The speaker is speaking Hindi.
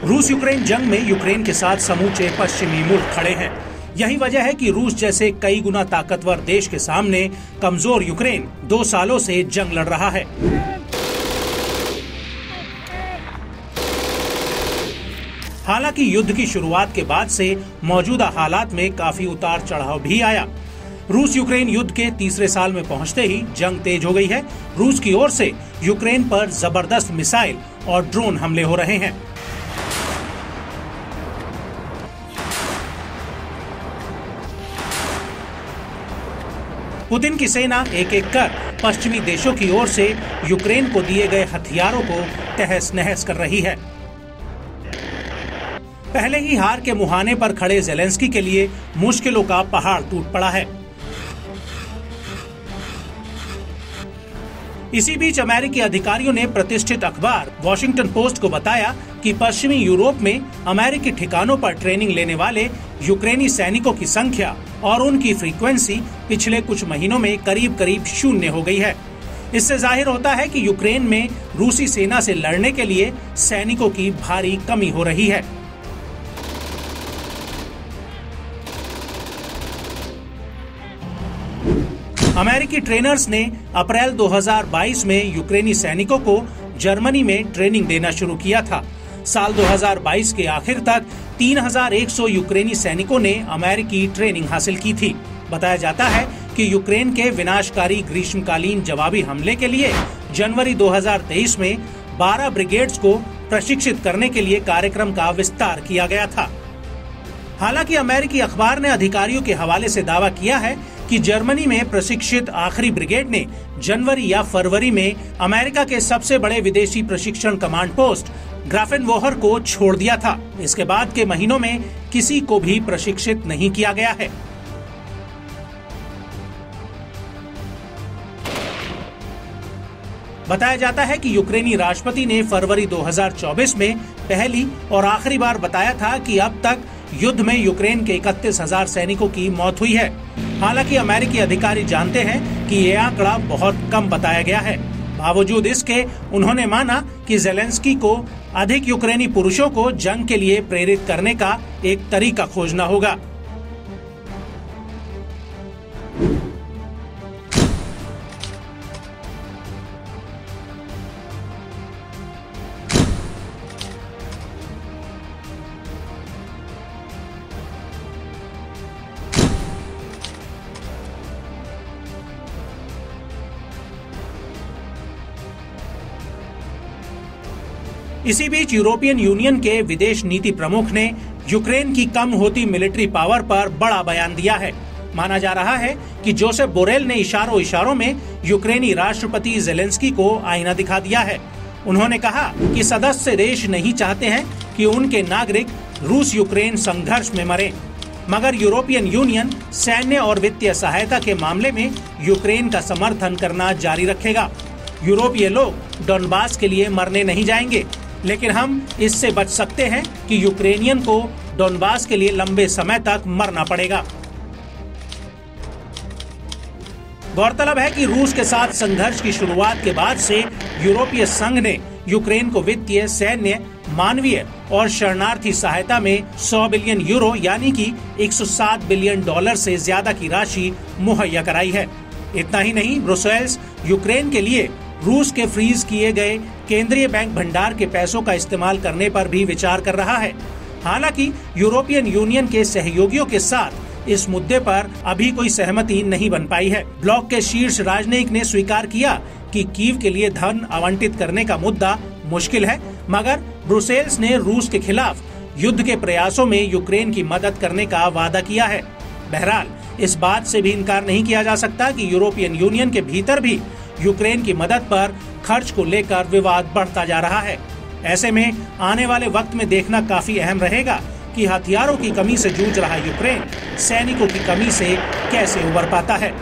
रूस यूक्रेन जंग में यूक्रेन के साथ समूचे पश्चिमी मुल्क खड़े हैं। यही वजह है कि रूस जैसे कई गुना ताकतवर देश के सामने कमजोर यूक्रेन 2 सालों से जंग लड़ रहा है। हालांकि युद्ध की शुरुआत के बाद से मौजूदा हालात में काफी उतार चढ़ाव भी आया। रूस यूक्रेन युद्ध के तीसरे साल में पहुंचते ही जंग तेज हो गई है। रूस की ओर से यूक्रेन पर जबरदस्त मिसाइल और ड्रोन हमले हो रहे हैं। पुतिन की सेना एक एक कर पश्चिमी देशों की ओर से यूक्रेन को दिए गए हथियारों को तहस नहस कर रही है। पहले ही हार के मुहाने पर खड़े ज़ेलेंस्की के लिए मुश्किलों का पहाड़ टूट पड़ा है। इसी बीच अमेरिकी अधिकारियों ने प्रतिष्ठित अखबार वॉशिंगटन पोस्ट को बताया कि पश्चिमी यूरोप में अमेरिकी ठिकानों पर ट्रेनिंग लेने वाले यूक्रेनी सैनिकों की संख्या और उनकी फ्रीक्वेंसी पिछले कुछ महीनों में करीब करीब 0 हो गई है। इससे जाहिर होता है कि यूक्रेन में रूसी सेना से लड़ने के लिए सैनिकों की भारी कमी हो रही है। अमेरिकी ट्रेनर्स ने अप्रैल 2022 में यूक्रेनी सैनिकों को जर्मनी में ट्रेनिंग देना शुरू किया था। साल 2022 के आखिर तक 3100 यूक्रेनी सैनिकों ने अमेरिकी ट्रेनिंग हासिल की थी। बताया जाता है कि यूक्रेन के विनाशकारी ग्रीष्मकालीन जवाबी हमले के लिए जनवरी 2023 में 12 ब्रिगेड्स को प्रशिक्षित करने के लिए कार्यक्रम का विस्तार किया गया था। हालांकि अमेरिकी अखबार ने अधिकारियों के हवाले से दावा किया है कि जर्मनी में प्रशिक्षित आखिरी ब्रिगेड ने जनवरी या फरवरी में अमेरिका के सबसे बड़े विदेशी प्रशिक्षण कमांड पोस्ट ग्राफेनवोहर को छोड़ दिया था। इसके बाद के महीनों में किसी को भी प्रशिक्षित नहीं किया गया है। बताया जाता है कि यूक्रेनी राष्ट्रपति ने फरवरी 2024 में पहली और आखिरी बार बताया था कि अब तक युद्ध में यूक्रेन के 31,000 सैनिकों की मौत हुई है। हालांकि अमेरिकी अधिकारी जानते हैं कि ये आंकड़ा बहुत कम बताया गया है। बावजूद इसके उन्होंने माना कि ज़ेलेंस्की को अधिक यूक्रेनी पुरुषों को जंग के लिए प्रेरित करने का एक तरीका खोजना होगा। इसी बीच यूरोपियन यूनियन के विदेश नीति प्रमुख ने यूक्रेन की कम होती मिलिट्री पावर पर बड़ा बयान दिया है। माना जा रहा है कि जोसेफ बोरेल ने इशारों में यूक्रेनी राष्ट्रपति ज़ेलेंस्की को आईना दिखा दिया है। उन्होंने कहा कि सदस्य देश नहीं चाहते हैं कि उनके नागरिक रूस यूक्रेन संघर्ष में मरें, मगर यूरोपियन यूनियन सैन्य और वित्तीय सहायता के मामले में यूक्रेन का समर्थन करना जारी रखेगा। यूरोपीय लोग डॉनबास के लिए मरने नहीं जाएंगे, लेकिन हम इससे बच सकते हैं कि यूक्रेनियन को डॉनबास के लिए लंबे समय तक मरना पड़ेगा। गौरतलब है कि रूस के साथ संघर्ष की शुरुआत के बाद से यूरोपीय संघ ने यूक्रेन को वित्तीय, सैन्य, मानवीय और शरणार्थी सहायता में 100 बिलियन यूरो यानी कि 107 बिलियन डॉलर से ज्यादा की राशि मुहैया कराई है। इतना ही नहीं, ब्रुसेल्स यूक्रेन के लिए रूस के फ्रीज किए गए केंद्रीय बैंक भंडार के पैसों का इस्तेमाल करने पर भी विचार कर रहा है। हालांकि यूरोपियन यूनियन के सहयोगियों के साथ इस मुद्दे पर अभी कोई सहमति नहीं बन पाई है। ब्लॉक के शीर्ष राजनयिक ने स्वीकार किया कि कीव के लिए धन आवंटित करने का मुद्दा मुश्किल है, मगर ब्रुसेल्स ने रूस के खिलाफ युद्ध के प्रयासों में यूक्रेन की मदद करने का वादा किया है। बहरहाल, इस बात से भी इनकार नहीं किया जा सकता कि यूरोपियन यूनियन के भीतर भी यूक्रेन की मदद पर खर्च को लेकर विवाद बढ़ता जा रहा है। ऐसे में आने वाले वक्त में देखना काफी अहम रहेगा कि हथियारों की कमी से जूझ रहा यूक्रेन सैनिकों की कमी से कैसे उबर पाता है।